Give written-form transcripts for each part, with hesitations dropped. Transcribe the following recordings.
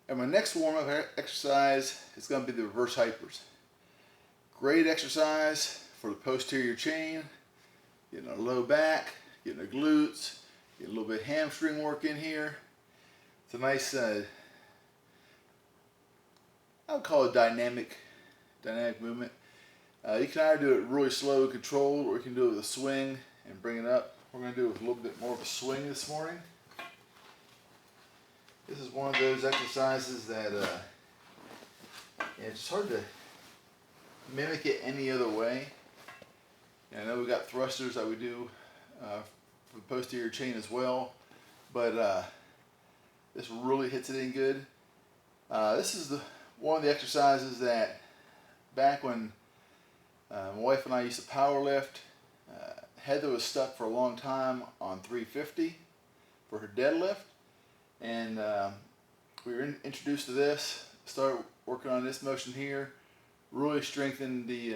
And my next warm-up exercise is going to be the reverse hypers. Great exercise for the posterior chain, getting a low back, getting the glutes, getting a little bit of hamstring work in here. It's a nice, I would call it dynamic movement. You can either do it really slow, controlled, or you can do it with a swing and bring it up. We're going to do it with a little bit more of a swing this morning. This is one of those exercises that it's hard to mimic it any other way. And I know we got thrusters that we do for the posterior chain as well, but this really hits it in good. This is one of the exercises that back when my wife and I used to power lift, Heather was stuck for a long time on 350 for her deadlift. And we were introduced to this, started working on this motion here, really strengthened the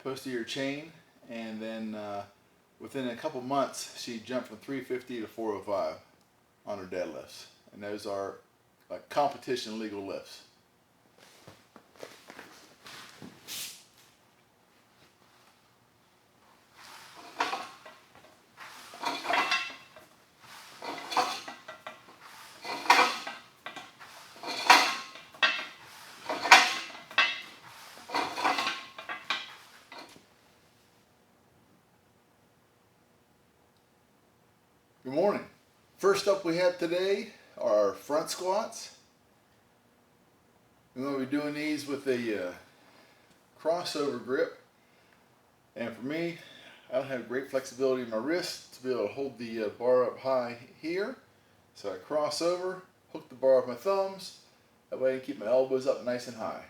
posterior chain, and then within a couple months she jumped from 350 to 405 on her deadlifts. And those are like competition legal lifts. Good morning. First up we have today are front squats. We're going to be doing these with a crossover grip. And for me, I don't have great flexibility in my wrist to be able to hold the bar up high here. So I cross over, hook the bar off my thumbs. That way I can keep my elbows up nice and high.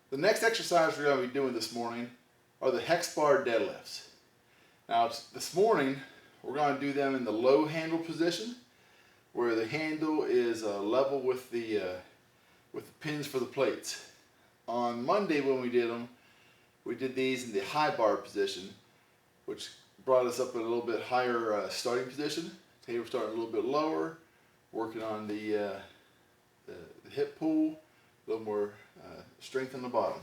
The next exercise we're going to be doing this morning are the hex bar deadlifts. Now this morning we're going to do them in the low handle position, where the handle is level with the pins for the plates. On Monday when we did these in the high bar position, which brought us up a little bit higher starting position. Today we're starting a little bit lower, working on the hip pull, a little more strength in the bottom.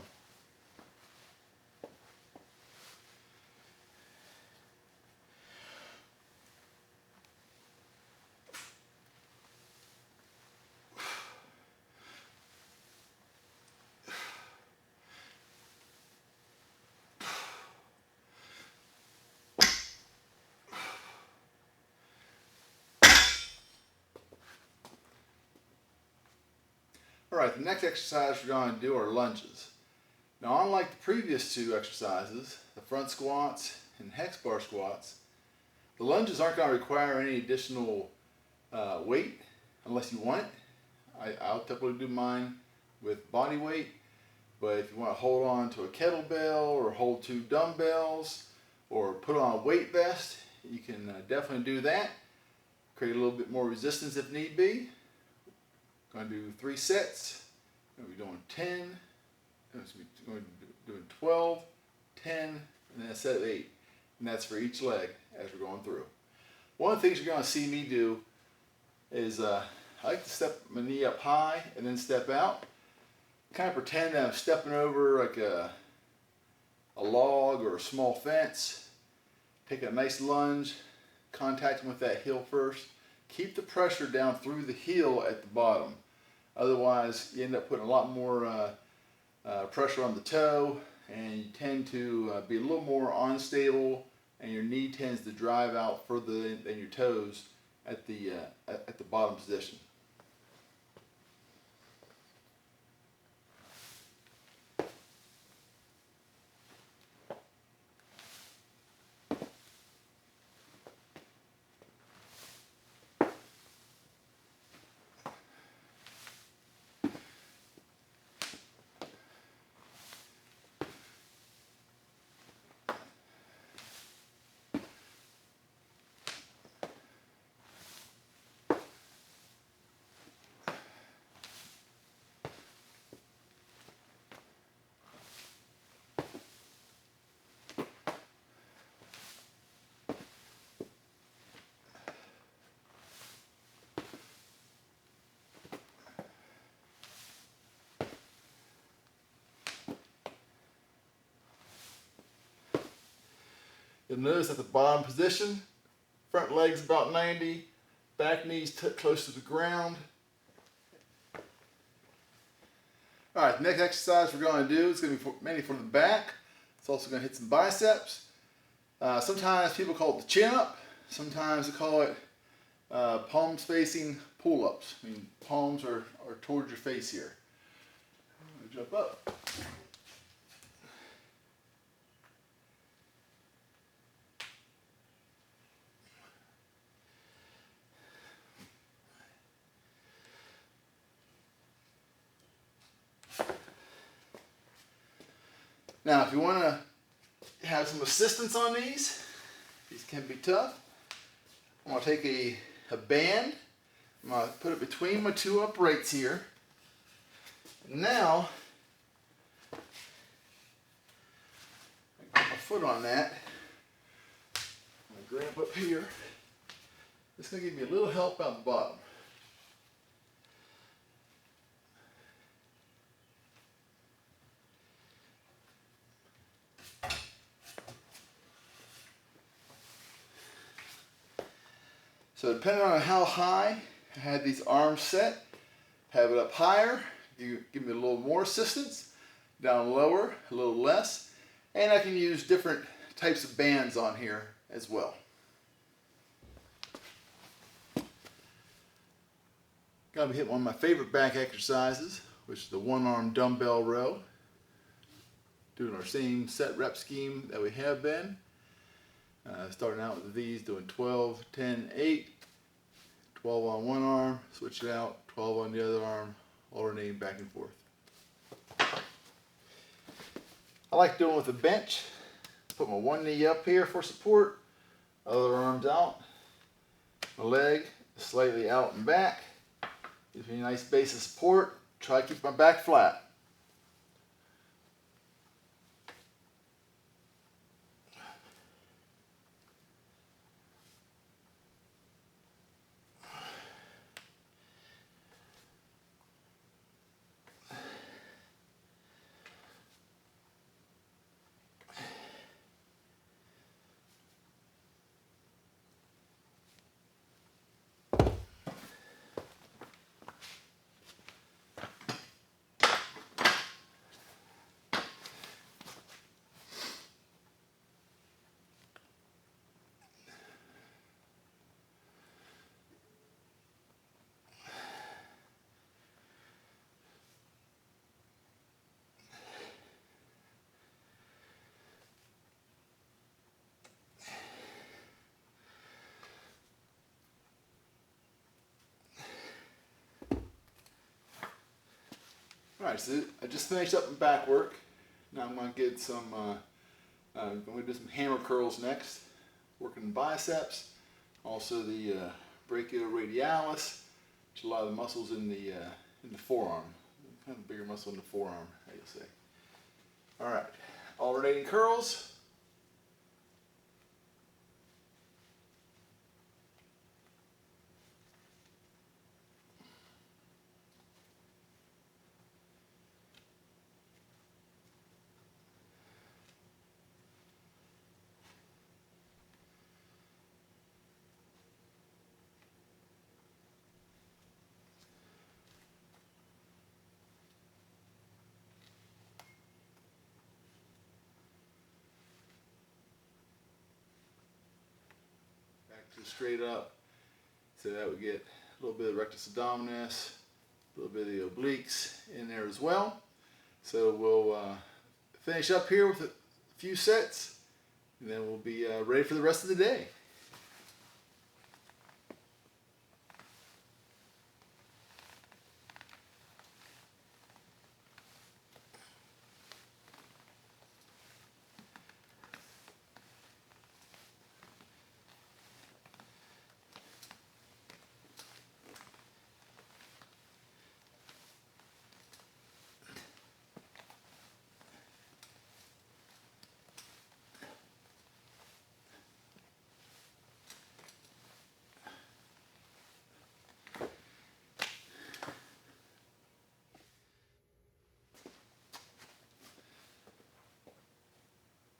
Alright, the next exercise we're going to do are lunges. Now, unlike the previous two exercises, the front squats and hex bar squats, the lunges aren't going to require any additional weight unless you want it. I'll typically do mine with body weight, but if you want to hold on to a kettlebell or hold two dumbbells or put on a weight vest, you can definitely do that. Create a little bit more resistance if need be. Going to do 3 sets. Going to be doing 10. Going to be doing 12, 10, and then a set of 8. And that's for each leg as we're going through. One of the things you're going to see me do is I like to step my knee up high and then step out. Kind of pretend that I'm stepping over like a log or a small fence. Take a nice lunge, contacting with that heel first. Keep the pressure down through the heel at the bottom. Otherwise, you end up putting a lot more pressure on the toe, and you tend to be a little more unstable, and your knee tends to drive out further than your toes at the bottom position. You'll notice at the bottom position, front leg's about 90, back knees close to the ground. All right, the next exercise we're going to do is going to be mainly for the back. It's also going to hit some biceps. Sometimes people call it the chin up. Sometimes they call it palms facing pull-ups. I mean, palms are towards your face here. I'm going to jump up. Now, if you want to have some assistance on these can be tough. I'm going to take a band, I'm going to put it between my two uprights here. Now, I put my foot on that. I'm going to grab up here. It's going to give me a little help out the bottom. So depending on how high I had these arms set, have it up higher, you give me a little more assistance, down lower, a little less, and I can use different types of bands on here as well. Got to hit one of my favorite back exercises, which is the one-arm dumbbell row. Doing our same set rep scheme that we have been. Starting out with these, doing 12, 10, 8, 12 on one arm, switch it out, 12 on the other arm, alternating back and forth. I like doing it with a bench. Put my one knee up here for support, other arm's out, my leg slightly out and back. Gives me a nice base of support. Try to keep my back flat. Alright, so I just finished up my back work. Now I'm going to get some, I'm going to do some hammer curls next. Working the biceps, also the brachioradialis, which is a lot of the muscles in the forearm. Kind of bigger muscle in the forearm, how you'll say. Alright, alternating curls. So straight up. So that would get a little bit of rectus abdominis, a little bit of the obliques in there as well. So we'll finish up here with a few sets, and then we'll be ready for the rest of the day.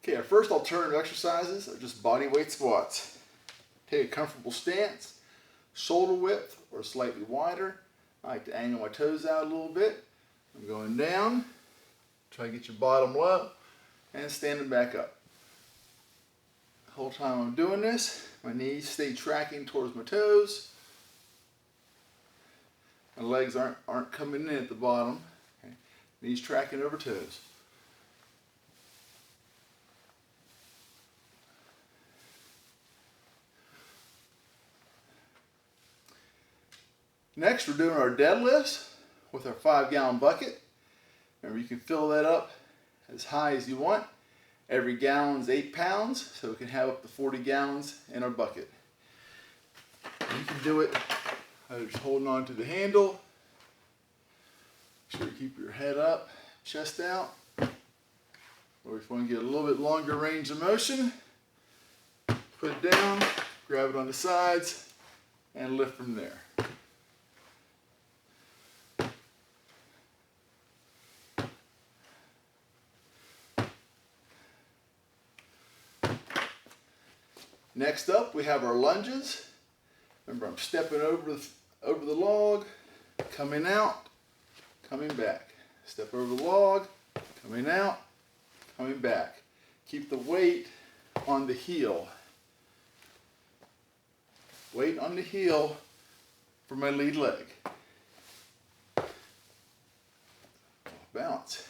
Okay, our first alternative exercises are just body weight squats. Take a comfortable stance, shoulder width or slightly wider. I like to angle my toes out a little bit. I'm going down, try to get your bottom low, and standing back up. The whole time I'm doing this, my knees stay tracking towards my toes. My legs aren't coming in at the bottom. Okay. Knees tracking over toes. Next, we're doing our deadlifts with our 5-gallon bucket. Remember, you can fill that up as high as you want. Every gallon is 8 pounds, so we can have up to 40 gallons in our bucket. You can do it just holding on to the handle. Make sure you keep your head up, chest out. Or if you want to get a little bit longer range of motion, put it down, grab it on the sides, and lift from there. Next up, we have our lunges. Remember, I'm stepping over the log, coming out, coming back. Step over the log, coming out, coming back. Keep the weight on the heel. Weight on the heel for my lead leg. Balance.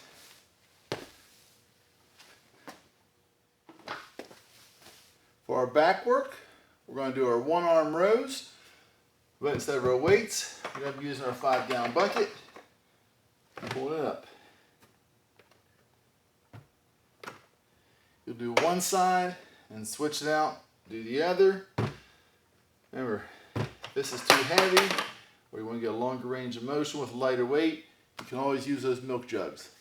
For our back work, we're going to do our 1-arm rows, but instead of our weights, we're going to be using our 5-gallon bucket and pull it up. You'll do one side and switch it out, do the other. Remember, if this is too heavy, or you want to get a longer range of motion with a lighter weight, you can always use those milk jugs.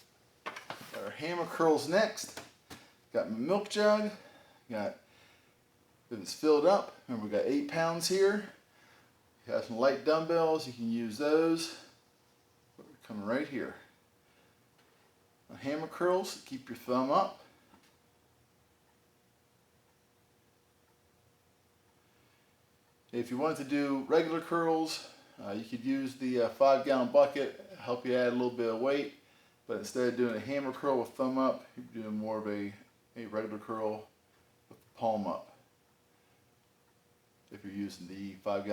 Got our hammer curls next. Got my milk jug. If it's filled up, remember we've got 8 pounds here. You have some light dumbbells, you can use those. We're coming right here. Hammer curls, keep your thumb up. If you wanted to do regular curls, you could use the 5-gallon bucket, help you add a little bit of weight. But instead of doing a hammer curl with thumb up, you're doing more of a regular curl with the palm up. If you're using the 5-gallon